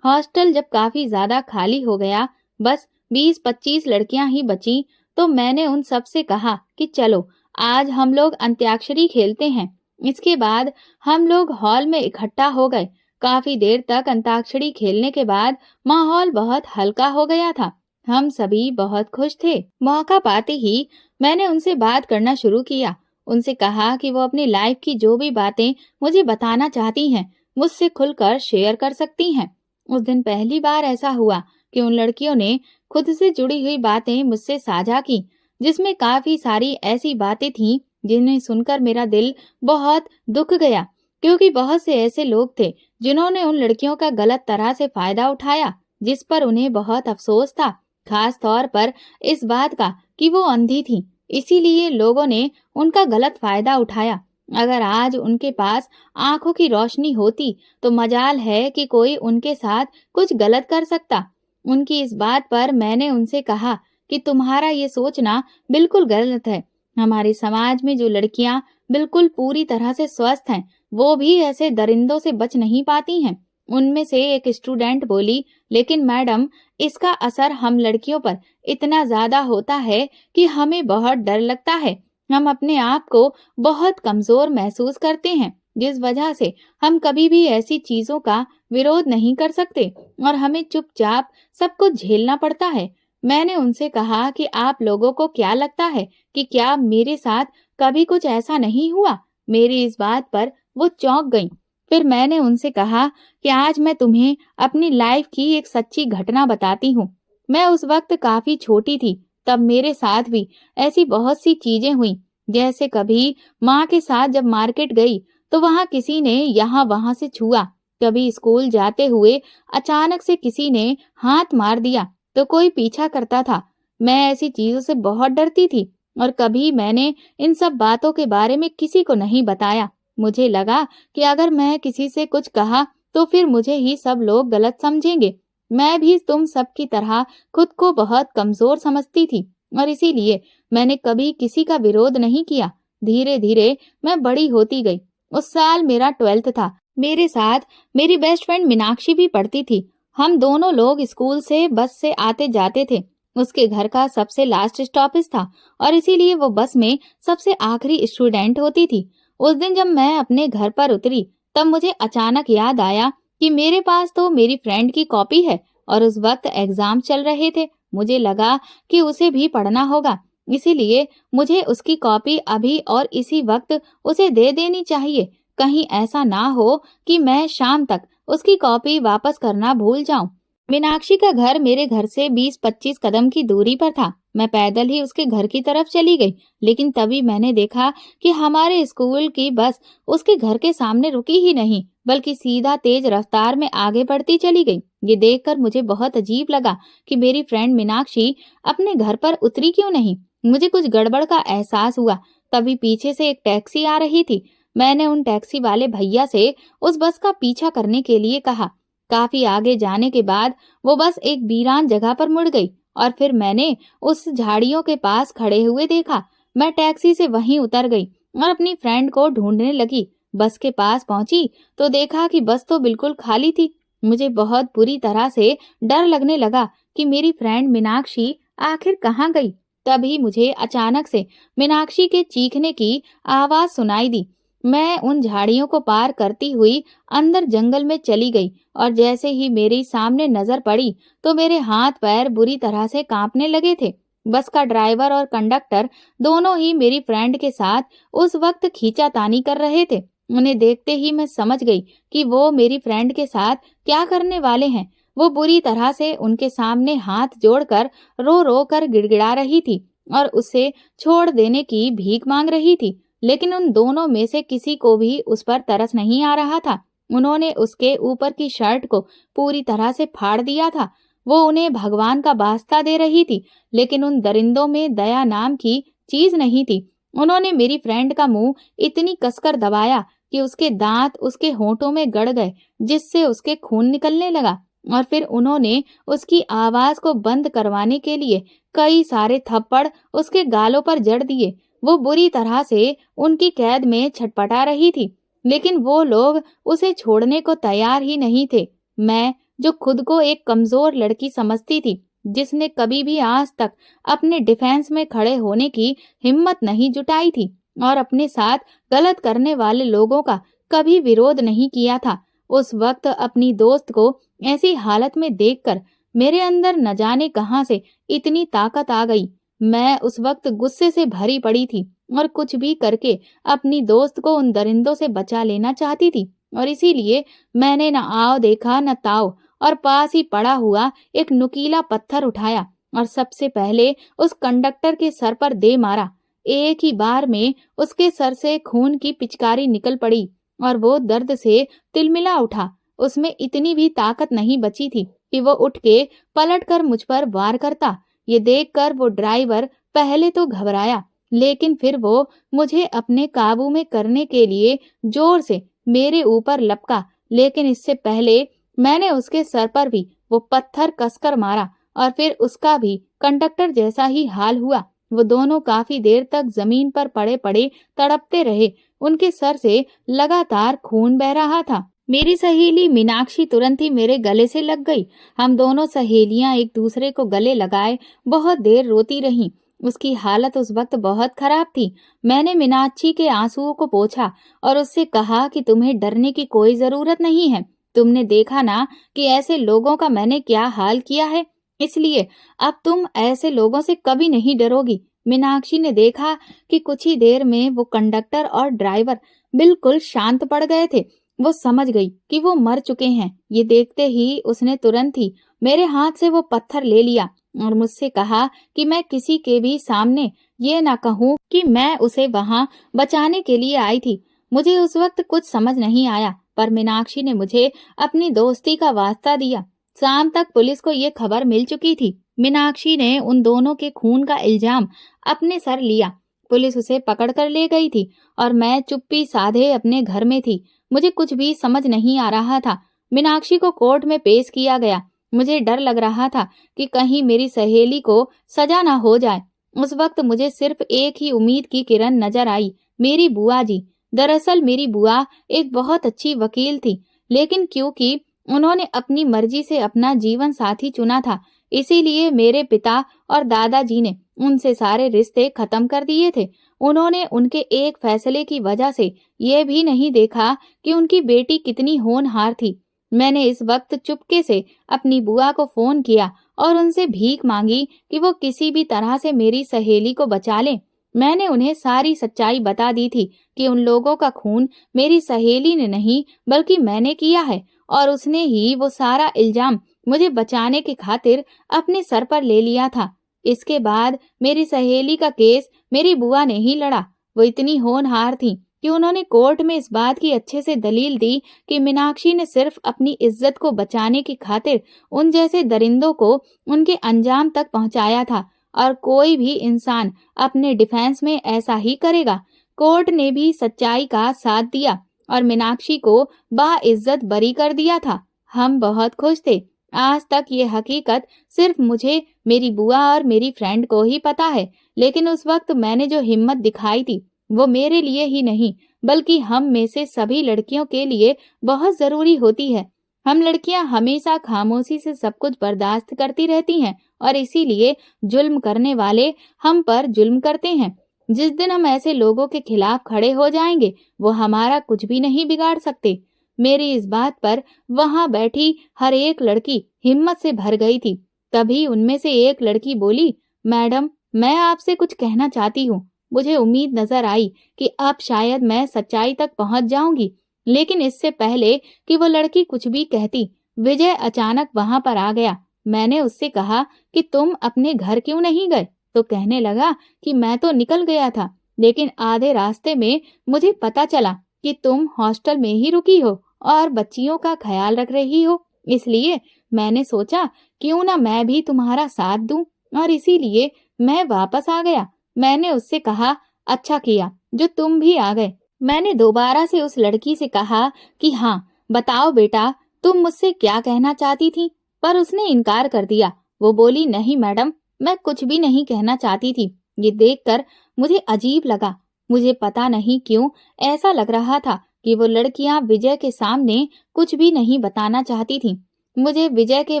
हॉस्टल जब काफी ज्यादा खाली हो गया, बस 20-25 लड़कियां ही बची, तो मैंने उन सब से कहा कि चलो आज हम लोग अंत्याक्षरी खेलते हैं। इसके बाद हम लोग हॉल में इकट्ठा हो गए। काफी देर तक अंताक्षरी खेलने के बाद माहौल बहुत हल्का हो गया था। हम सभी बहुत खुश थे। मौका पाते ही मैंने उनसे बात करना शुरू किया। उनसे कहा कि वो अपनी लाइफ की जो भी बातें मुझे बताना चाहती हैं, मुझसे खुलकर शेयर कर सकती हैं। उस दिन पहली बार ऐसा हुआ कि उन लड़कियों ने खुद से जुड़ी हुई बातें मुझसे साझा की, जिसमें काफी सारी ऐसी बातें थीं जिन्हें सुनकर मेरा दिल बहुत दुख गया, क्योंकि बहुत से ऐसे लोग थे जिन्होंने उन लड़कियों का गलत तरह से फायदा उठाया, जिस पर उन्हें बहुत अफसोस था। खास तौर पर इस बात का कि वो अंधी थी, इसीलिए लोगों ने उनका गलत फायदा उठाया। अगर आज उनके पास आंखों की रोशनी होती तो मजाल है कि कोई उनके साथ कुछ गलत कर सकता। उनकी इस बात पर मैंने उनसे कहा कि तुम्हारा ये सोचना बिल्कुल गलत है। हमारे समाज में जो लड़कियां बिल्कुल पूरी तरह से स्वस्थ हैं, वो भी ऐसे दरिंदों से बच नहीं पाती हैं। उनमें से एक स्टूडेंट बोली, लेकिन मैडम, इसका असर हम लड़कियों पर इतना ज्यादा होता है कि हमें बहुत डर लगता है। हम अपने आप को बहुत कमजोर महसूस करते हैं, जिस वजह से हम कभी भी ऐसी चीजों का विरोध नहीं कर सकते और हमें चुपचाप सब कुछ झेलना पड़ता है। मैंने उनसे कहा कि आप लोगों को क्या लगता है कि क्या मेरे साथ कभी कुछ ऐसा नहीं हुआ? मेरी इस बात पर वो चौंक गईं। फिर मैंने उनसे कहा कि आज मैं तुम्हें अपनी लाइफ की एक सच्ची घटना बताती हूँ। मैं उस वक्त काफी छोटी थी, तब मेरे साथ भी ऐसी बहुत सी चीजें हुई। जैसे कभी माँ के साथ जब मार्केट गई तो वहाँ किसी ने यहाँ वहाँ से छुआ। कभी स्कूल जाते हुए अचानक से किसी ने हाथ मार दिया तो कोई पीछा करता था। मैं ऐसी चीजों से बहुत डरती थी और कभी मैंने इन सब बातों के बारे में किसी को नहीं बताया। मुझे लगा कि अगर मैं किसी से कुछ कहा तो फिर मुझे ही सब लोग गलत समझेंगे। मैं भी तुम सब की तरह खुद को बहुत कमजोर समझती थी। और इसीलिए मैंने कभी किसी का विरोध नहीं किया। धीरे धीरे मैं बड़ी होती गई। उस साल मेरा 12th था। मेरे साथ मेरी बेस्ट फ्रेंड मीनाक्षी भी पढ़ती थी। हम दोनों लोग स्कूल से बस से आते जाते थे। उसके घर का सबसे लास्ट स्टॉपेज था और इसीलिए वो बस में सबसे आखिरी स्टूडेंट होती थी। उस दिन जब मैं अपने घर पर उतरी, तब मुझे अचानक याद आया कि मेरे पास तो मेरी फ्रेंड की कॉपी है और उस वक्त एग्जाम चल रहे थे। मुझे लगा कि उसे भी पढ़ना होगा, इसीलिए मुझे उसकी कॉपी अभी और इसी वक्त उसे दे देनी चाहिए। कहीं ऐसा ना हो कि मैं शाम तक उसकी कॉपी वापस करना भूल जाऊं। मीनाक्षी का घर मेरे घर से 20-25 कदम की दूरी पर था। मैं पैदल ही उसके घर की तरफ चली गई, लेकिन तभी मैंने देखा कि हमारे स्कूल की बस उसके घर के सामने रुकी ही नहीं, बल्कि सीधा तेज रफ्तार में आगे बढ़ती चली गई। ये देखकर मुझे बहुत अजीब लगा कि मेरी फ्रेंड मीनाक्षी अपने घर पर उतरी क्यों नहीं। मुझे कुछ गड़बड़ का एहसास हुआ। तभी पीछे से एक टैक्सी आ रही थी। मैंने उन टैक्सी वाले भैया से उस बस का पीछा करने के लिए कहा। काफी आगे जाने के बाद वो बस एक वीरान जगह पर मुड़ गई और फिर मैंने उस झाड़ियों के पास खड़े हुए देखा। मैं टैक्सी से वहीं उतर गई और अपनी फ्रेंड को ढूंढने लगी। बस के पास पहुंची तो देखा कि बस तो बिल्कुल खाली थी। मुझे बहुत बुरी तरह से डर लगने लगा कि मेरी फ्रेंड मीनाक्षी आखिर कहाँ गई। तभी मुझे अचानक से मीनाक्षी के चीखने की आवाज सुनाई दी। मैं उन झाड़ियों को पार करती हुई अंदर जंगल में चली गई और जैसे ही मेरे सामने नजर पड़ी तो मेरे हाथ पैर बुरी तरह से कांपने लगे थे। बस का ड्राइवर और कंडक्टर दोनों ही मेरी फ्रेंड के साथ उस वक्त खींचातानी कर रहे थे। उन्हें देखते ही मैं समझ गई कि वो मेरी फ्रेंड के साथ क्या करने वाले हैं। वो बुरी तरह से उनके सामने हाथ जोड़कर रो रो कर गिड़गिड़ा रही थी और उसे छोड़ देने की भीख मांग रही थी। लेकिन उन दोनों में से किसी को भी उस पर तरस नहीं आ रहा था। उन्होंने उसके ऊपर की शर्ट को पूरी तरह से फाड़ दिया था। वो उन्हें भगवान का वास्ता दे रही थी, लेकिन उन दरिंदों में दया नाम की चीज नहीं थी। उन्होंने मेरी फ्रेंड का मुंह इतनी कसकर दबाया कि उसके दांत उसके होंठों में गड़ गए, जिससे उसके खून निकलने लगा। और फिर उन्होंने उसकी आवाज को बंद करवाने के लिए कई सारे थप्पड़ उसके गालों पर जड़ दिए। वो बुरी तरह से उनकी कैद में छटपटा रही थी, लेकिन वो लोग उसे छोड़ने को तैयार ही नहीं थे। मैं, जो खुद को एक कमजोर लड़की समझती थी, जिसने कभी भी आज तक अपने डिफेंस में खड़े होने की हिम्मत नहीं जुटाई थी और अपने साथ गलत करने वाले लोगों का कभी विरोध नहीं किया था, उस वक्त अपनी दोस्त को ऐसी हालत में देखकर मेरे अंदर न जाने कहां से इतनी ताकत आ गई। मैं उस वक्त गुस्से से भरी पड़ी थी और कुछ भी करके अपनी दोस्त को उन दरिंदों से बचा लेना चाहती थी। और इसीलिए मैंने न आओ देखा न ताओ और पास ही पड़ा हुआ एक नुकीला पत्थर उठाया और सबसे पहले उस कंडक्टर के सर पर दे मारा। एक ही बार में उसके सर से खून की पिचकारी निकल पड़ी और वो दर्द से तिलमिला उठा। उसमें इतनी भी ताकत नहीं बची थी कि वो उठ के पलट कर मुझ पर वार करता। ये देखकर वो ड्राइवर पहले तो घबराया, लेकिन फिर वो मुझे अपने काबू में करने के लिए जोर से मेरे ऊपर लपका। लेकिन इससे पहले मैंने उसके सर पर भी वो पत्थर कसकर मारा और फिर उसका भी कंडक्टर जैसा ही हाल हुआ। वो दोनों काफी देर तक जमीन पर पड़े पड़े तड़पते रहे। उनके सर से लगातार खून बह रहा था। मेरी सहेली मीनाक्षी तुरंत ही मेरे गले से लग गई। हम दोनों सहेलियां एक दूसरे को गले लगाए बहुत देर रोती रहीं। उसकी हालत उस वक्त बहुत खराब थी। मैंने मीनाक्षी के आंसुओं को पोंछा और उससे कहा कि तुम्हें डरने की कोई जरूरत नहीं है। तुमने देखा ना कि ऐसे लोगों का मैंने क्या हाल किया है, इसलिए अब तुम ऐसे लोगों से कभी नहीं डरोगी। मीनाक्षी ने देखा कि कुछ ही देर में वो कंडक्टर और ड्राइवर बिल्कुल शांत पड़ गए थे। वो समझ गई कि वो मर चुके हैं। ये देखते ही उसने तुरंत ही मेरे हाथ से वो पत्थर ले लिया और मुझसे कहा कि मैं किसी के भी सामने ये ना कहूँ कि मैं उसे वहां बचाने के लिए आई थी। मुझे उस वक्त कुछ समझ नहीं आया, पर मीनाक्षी ने मुझे अपनी दोस्ती का वास्ता दिया। शाम तक पुलिस को ये खबर मिल चुकी थी। मीनाक्षी ने उन दोनों के खून का इल्जाम अपने सर लिया। पुलिस उसे पकड़ कर ले गई थी और मैं चुप्पी साधे अपने घर में थी। मुझे कुछ भी समझ नहीं आ रहा था। मीनाक्षी को कोर्ट में पेश किया गया। मुझे डर लग रहा था कि कहीं मेरी सहेली को सजा ना हो जाए। उस वक्त मुझे सिर्फ एक ही उम्मीद की किरण नजर आई, मेरी बुआ जी। दरअसल मेरी बुआ एक बहुत अच्छी वकील थी, लेकिन क्योंकि उन्होंने अपनी मर्जी से अपना जीवन साथी चुना था, इसीलिए मेरे पिता और दादाजी ने उनसे सारे रिश्ते खत्म कर दिए थे। उन्होंने उनके एक फैसले की वजह से ये भी नहीं देखा कि उनकी बेटी कितनी होनहार थी। मैंने इस वक्त चुपके से अपनी बुआ को फोन किया और उनसे भीख मांगी कि वो किसी भी तरह से मेरी सहेली को बचा लें। मैंने उन्हें सारी सच्चाई बता दी थी कि उन लोगों का खून मेरी सहेली ने नहीं बल्कि मैंने किया है, और उसने ही वो सारा इल्जाम मुझे बचाने की खातिर अपने सर पर ले लिया था। इसके बाद मेरी सहेली का केस मेरी बुआ ने ही लड़ा। वो इतनी होनहार थी कि उन्होंने कोर्ट में इस बात की अच्छे से दलील दी कि मीनाक्षी ने सिर्फ अपनी इज्जत को बचाने की खातिर उन जैसे दरिंदों को उनके अंजाम तक पहुंचाया था, और कोई भी इंसान अपने डिफेंस में ऐसा ही करेगा। कोर्ट ने भी सच्चाई का साथ दिया और मीनाक्षी को बाइज्जत बरी कर दिया था। हम बहुत खुश थे। आज तक ये हकीकत सिर्फ मुझे, मेरी बुआ और मेरी फ्रेंड को ही पता है, लेकिन उस वक्त मैंने जो हिम्मत दिखाई थी वो मेरे लिए ही नहीं बल्कि हम में से सभी लड़कियों के लिए बहुत जरूरी होती है। हम लड़कियां हमेशा खामोशी से सब कुछ बर्दाश्त करती रहती हैं, और इसीलिए जुल्म करने वाले हम पर जुल्म करते हैं। जिस दिन हम ऐसे लोगों के खिलाफ खड़े हो जाएंगे, वो हमारा कुछ भी नहीं बिगाड़ सकते। मेरी इस बात पर वहां बैठी हर एक लड़की हिम्मत से भर गई थी। तभी उनमें से एक लड़की बोली, मैडम, मैं आपसे कुछ कहना चाहती हूँ। मुझे उम्मीद नजर आई कि अब शायद मैं सच्चाई तक पहुंच जाऊंगी, लेकिन इससे पहले कि वो लड़की कुछ भी कहती, विजय अचानक वहां पर आ गया। मैंने उससे कहा कि तुम अपने घर क्यों नहीं गए? तो कहने लगा कि मैं तो निकल गया था, लेकिन आधे रास्ते में मुझे पता चला कि तुम हॉस्टल में ही रुकी हो और बच्चियों का ख्याल रख रही हो, इसलिए मैंने सोचा क्यों ना मैं भी तुम्हारा साथ दूं, और इसीलिए मैं वापस आ गया। मैंने उससे कहा, अच्छा किया जो तुम भी आ गए। मैंने दोबारा से उस लड़की से कहा कि हाँ, बताओ बेटा, तुम मुझसे क्या कहना चाहती थी? पर उसने इनकार कर दिया। वो बोली, नहीं मैडम, मैं कुछ भी नहीं कहना चाहती थी। ये देखकर मुझे अजीब लगा। मुझे पता नहीं क्यों ऐसा लग रहा था कि वो लड़कियां विजय के सामने कुछ भी नहीं बताना चाहती थीं। मुझे विजय के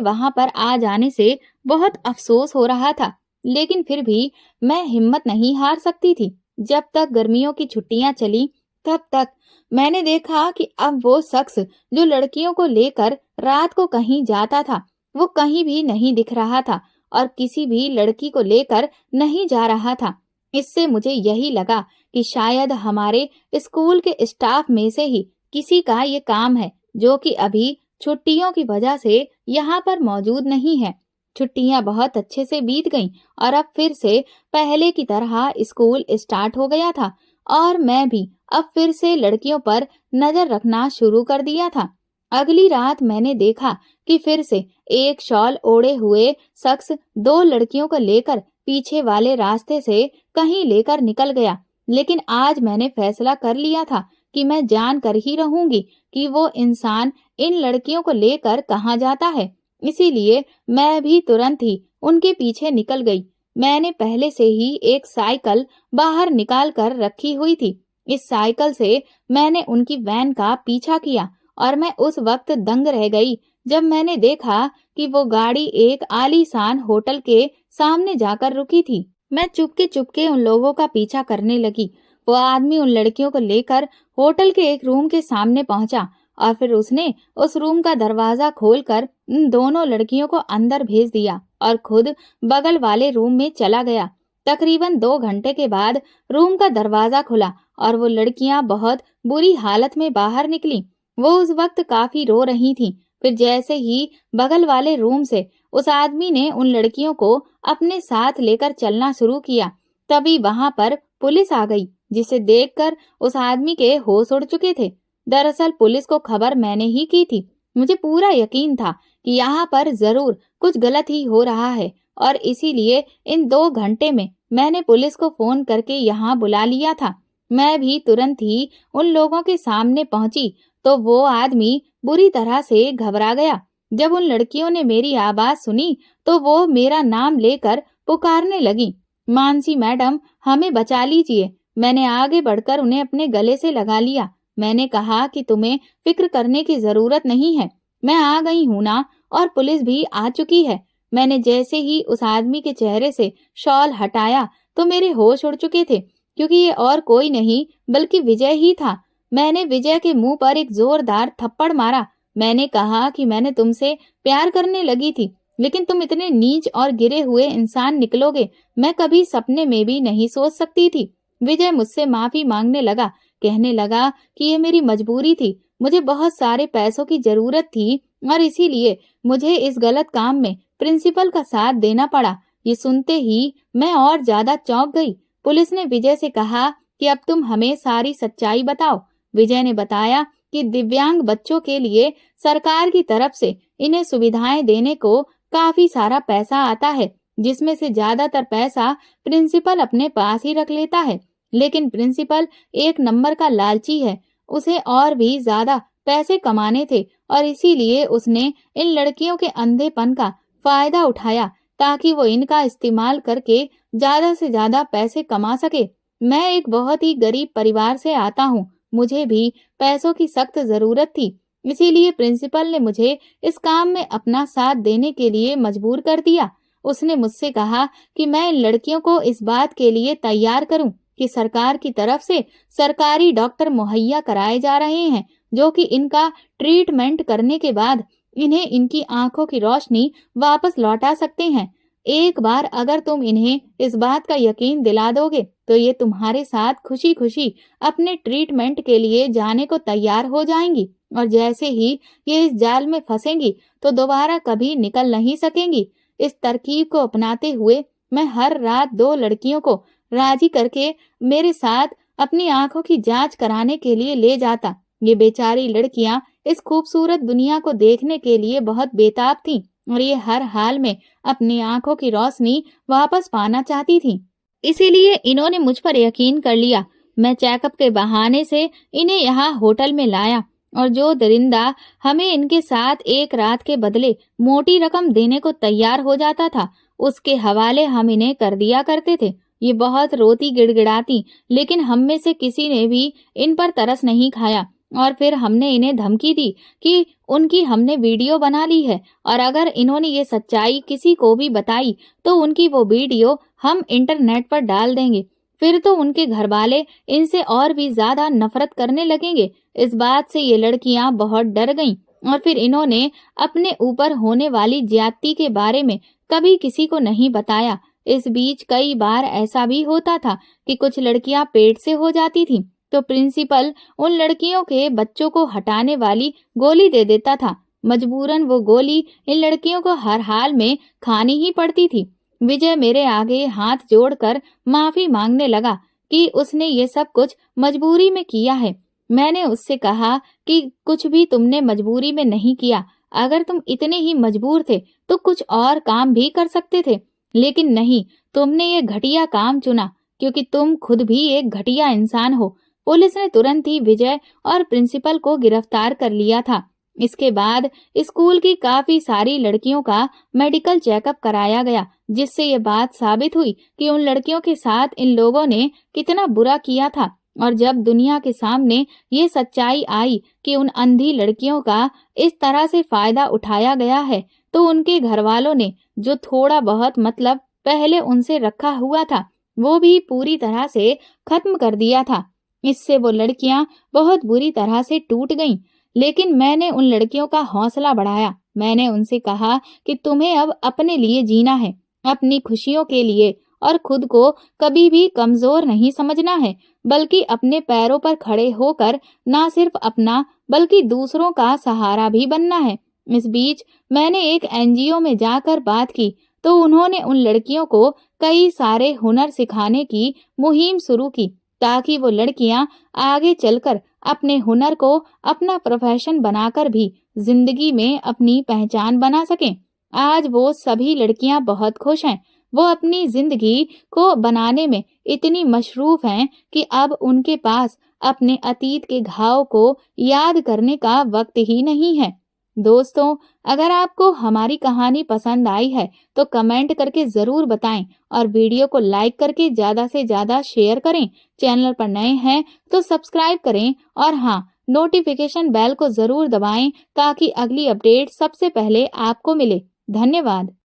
वहां पर आ जाने से बहुत अफसोस हो रहा था, लेकिन फिर भी मैं हिम्मत नहीं हार सकती थी। जब तक गर्मियों की छुट्टियां चली, तब तक मैंने देखा कि अब वो शख्स जो लड़कियों को लेकर रात को कहीं जाता था, वो कहीं भी नहीं दिख रहा था और किसी भी लड़की को लेकर नहीं जा रहा था। इससे मुझे यही लगा कि शायद हमारे स्कूल के स्टाफ में से ही किसी का ये काम है, जो कि अभी छुट्टियों की वजह से यहाँ पर मौजूद नहीं है। छुट्टियां बहुत अच्छे से बीत गईं और अब फिर से पहले की तरह स्कूल स्टार्ट हो गया था, और मैं भी अब फिर से लड़कियों पर नजर रखना शुरू कर दिया था। अगली रात मैंने देखा कि फिर से एक शॉल ओढ़े हुए शख्स दो लड़कियों को लेकर पीछे वाले रास्ते से कहीं लेकर निकल गया, लेकिन आज मैंने फैसला कर लिया था कि मैं जान कर ही रहूंगी कि वो इंसान इन लड़कियों को लेकर कहाँ जाता है। इसीलिए मैं भी तुरंत ही उनके पीछे निकल गई। मैंने पहले से ही एक साइकिल बाहर निकाल कर रखी हुई थी। इस साइकिल से मैंने उनकी वैन का पीछा किया और मैं उस वक्त दंग रह गई जब मैंने देखा कि वो गाड़ी एक आलीशान होटल के सामने जाकर रुकी थी। मैं चुपके चुपके उन लोगों का पीछा करने लगी। वो आदमी उन लड़कियों को लेकर होटल के एक रूम के सामने पहुंचा और फिर उसने उस रूम का दरवाजा खोलकर उन दोनों लड़कियों को अंदर भेज दिया और खुद बगल वाले रूम में चला गया। तकरीबन 2 घंटे के बाद रूम का दरवाजा खुला और वो लड़कियां बहुत बुरी हालत में बाहर निकली। वो उस वक्त काफी रो रही थीं। फिर जैसे ही बगल वाले रूम से उस आदमी ने उन लड़कियों को अपने साथ लेकर चलना शुरू किया, तभी वहां पर पुलिस आ गई, जिसे देखकर उस आदमी के होश उड़ चुके थे। दरअसल पुलिस को खबर मैंने ही की थी। मुझे पूरा यकीन था कि यहाँ पर जरूर कुछ गलत ही हो रहा है, और इसीलिए इन 2 घंटे में मैंने पुलिस को फोन करके यहाँ बुला लिया था। मैं भी तुरंत ही उन लोगों के सामने पहुंची तो वो आदमी बुरी तरह से घबरा गया। जब उन लड़कियों ने मेरी आवाज सुनी तो वो मेरा नाम लेकर पुकारने लगी। मानसी मैडम, हमें बचा लीजिए। मैंने आगे बढ़कर उन्हें अपने गले से लगा लिया। मैंने कहा कि तुम्हें फिक्र करने की जरूरत नहीं है, मैं आ गई हूं ना, और पुलिस भी आ चुकी है। मैंने जैसे ही उस आदमी के चेहरे से शॉल हटाया तो मेरे होश उड़ चुके थे, क्योंकि ये और कोई नहीं बल्कि विजय ही था। मैंने विजय के मुंह पर एक जोरदार थप्पड़ मारा। मैंने कहा कि मैंने तुमसे प्यार करने लगी थी, लेकिन तुम इतने नीच और गिरे हुए इंसान निकलोगे, मैं कभी सपने में भी नहीं सोच सकती थी। विजय मुझसे माफी मांगने लगा, कहने लगा कि ये मेरी मजबूरी थी, मुझे बहुत सारे पैसों की जरूरत थी और इसीलिए मुझे इस गलत काम में प्रिंसिपल का साथ देना पड़ा। ये सुनते ही मैं और ज्यादा चौंक गई। पुलिस ने विजय से कहा कि अब तुम हमें सारी सच्चाई बताओ। विजय ने बताया कि दिव्यांग बच्चों के लिए सरकार की तरफ से इन्हें सुविधाएं देने को काफी सारा पैसा आता है, जिसमें से ज्यादातर पैसा प्रिंसिपल अपने पास ही रख लेता है। लेकिन प्रिंसिपल एक नंबर का लालची है, उसे और भी ज्यादा पैसे कमाने थे और इसीलिए उसने इन लड़कियों के अंधेपन का फायदा उठाया ताकि वो इनका इस्तेमाल करके ज्यादा से ज्यादा पैसे कमा सके। मैं एक बहुत ही गरीब परिवार से आता हूँ, मुझे भी पैसों की सख्त जरूरत थी, इसीलिए प्रिंसिपल ने मुझे इस काम में अपना साथ देने के लिए मजबूर कर दिया। उसने मुझसे कहा कि मैं इन लड़कियों को इस बात के लिए तैयार करूं कि सरकार की तरफ से सरकारी डॉक्टर मुहैया कराए जा रहे हैं, जो कि इनका ट्रीटमेंट करने के बाद इन्हें इनकी आंखों की रोशनी वापस लौटा सकते हैं। एक बार अगर तुम इन्हें इस बात का यकीन दिला दोगे तो ये तुम्हारे साथ खुशी खुशी अपने ट्रीटमेंट के लिए जाने को तैयार हो जाएंगी, और जैसे ही ये इस जाल में फंसेंगी तो दोबारा कभी निकल नहीं सकेंगी। इस तरकीब को अपनाते हुए मैं हर रात 2 लड़कियों को राजी करके मेरे साथ अपनी आंखों की जांच कराने के लिए ले जाता। ये बेचारी लड़कियां इस खूबसूरत दुनिया को देखने के लिए बहुत बेताब थीं और ये हर हाल में अपनी आंखों की रोशनी वापस पाना चाहती थीं। इसीलिए इन्होंने मुझ पर यकीन कर लिया। मैं चेकअप के बहाने से इन्हें यहाँ होटल में लाया और जो दरिंदा हमें इनके साथ एक रात के बदले मोटी रकम देने को तैयार हो जाता था, उसके हवाले हम इन्हें कर दिया करते थे। ये बहुत रोती गिड़गिड़ाती, लेकिन हम में से किसी ने भी इन पर तरस नहीं खाया और फिर हमने इन्हें धमकी दी कि उनकी हमने वीडियो बना ली है और अगर इन्होंने ये सच्चाई किसी को भी बताई तो उनकी वो वीडियो हम इंटरनेट पर डाल देंगे। फिर तो उनके घर वाले इनसे और भी ज्यादा नफरत करने लगेंगे। इस बात से ये लड़कियां बहुत डर गईं और फिर इन्होंने अपने ऊपर होने वाली ज्यादती के बारे में कभी किसी को नहीं बताया। इस बीच कई बार ऐसा भी होता था कि कुछ लड़कियां पेट से हो जाती थीं, तो प्रिंसिपल उन लड़कियों के बच्चों को हटाने वाली गोली दे देता था। मजबूरन वो गोली इन लड़कियों को हर हाल में खानी ही पड़ती थी। विजय मेरे आगे हाथ जोड़कर माफी मांगने लगा कि उसने ये सब कुछ मजबूरी में किया है। मैंने उससे कहा कि कुछ भी तुमने मजबूरी में नहीं किया, अगर तुम इतने ही मजबूर थे तो कुछ और काम भी कर सकते थे, लेकिन नहीं, तुमने ये घटिया काम चुना क्योंकि तुम खुद भी एक घटिया इंसान हो। पुलिस ने तुरंत ही विजय और प्रिंसिपल को गिरफ्तार कर लिया था। इसके बाद स्कूल की काफी सारी लड़कियों का मेडिकल चेकअप कराया गया, जिससे ये बात साबित हुई कि उन लड़कियों के साथ इन लोगों ने कितना बुरा किया था। और जब दुनिया के सामने ये सच्चाई आई कि उन अंधी लड़कियों का इस तरह से फायदा उठाया गया है, तो उनके घर वालों ने जो थोड़ा बहुत मतलब पहले उनसे रखा हुआ था वो भी पूरी तरह से खत्म कर दिया था। इससे वो लड़कियां बहुत बुरी तरह से टूट गईं। लेकिन मैंने उन लड़कियों का हौसला बढ़ाया। मैंने उनसे कहा कि तुम्हें अब अपने लिए जीना है, अपनी खुशियों के लिए, और खुद को कभी भी कमजोर नहीं समझना है, बल्कि अपने पैरों पर खड़े होकर ना सिर्फ अपना बल्कि दूसरों का सहारा भी बनना है। इस बीच मैंने एक एनजीओ में जाकर बात की तो उन्होंने उन लड़कियों को कई सारे हुनर सिखाने की मुहिम शुरू की ताकि वो लड़कियां आगे चलकर अपने हुनर को अपना प्रोफेशन बनाकर भी जिंदगी में अपनी पहचान बना सकें। आज वो सभी लड़कियां बहुत खुश हैं। वो अपनी जिंदगी को बनाने में इतनी मशरूफ हैं कि अब उनके पास अपने अतीत के घाव को याद करने का वक्त ही नहीं है। दोस्तों, अगर आपको हमारी कहानी पसंद आई है तो कमेंट करके ज़रूर बताएं और वीडियो को लाइक करके ज़्यादा से ज़्यादा शेयर करें। चैनल पर नए हैं तो सब्सक्राइब करें और हाँ, नोटिफिकेशन बेल को ज़रूर दबाएं ताकि अगली अपडेट सबसे पहले आपको मिले। धन्यवाद।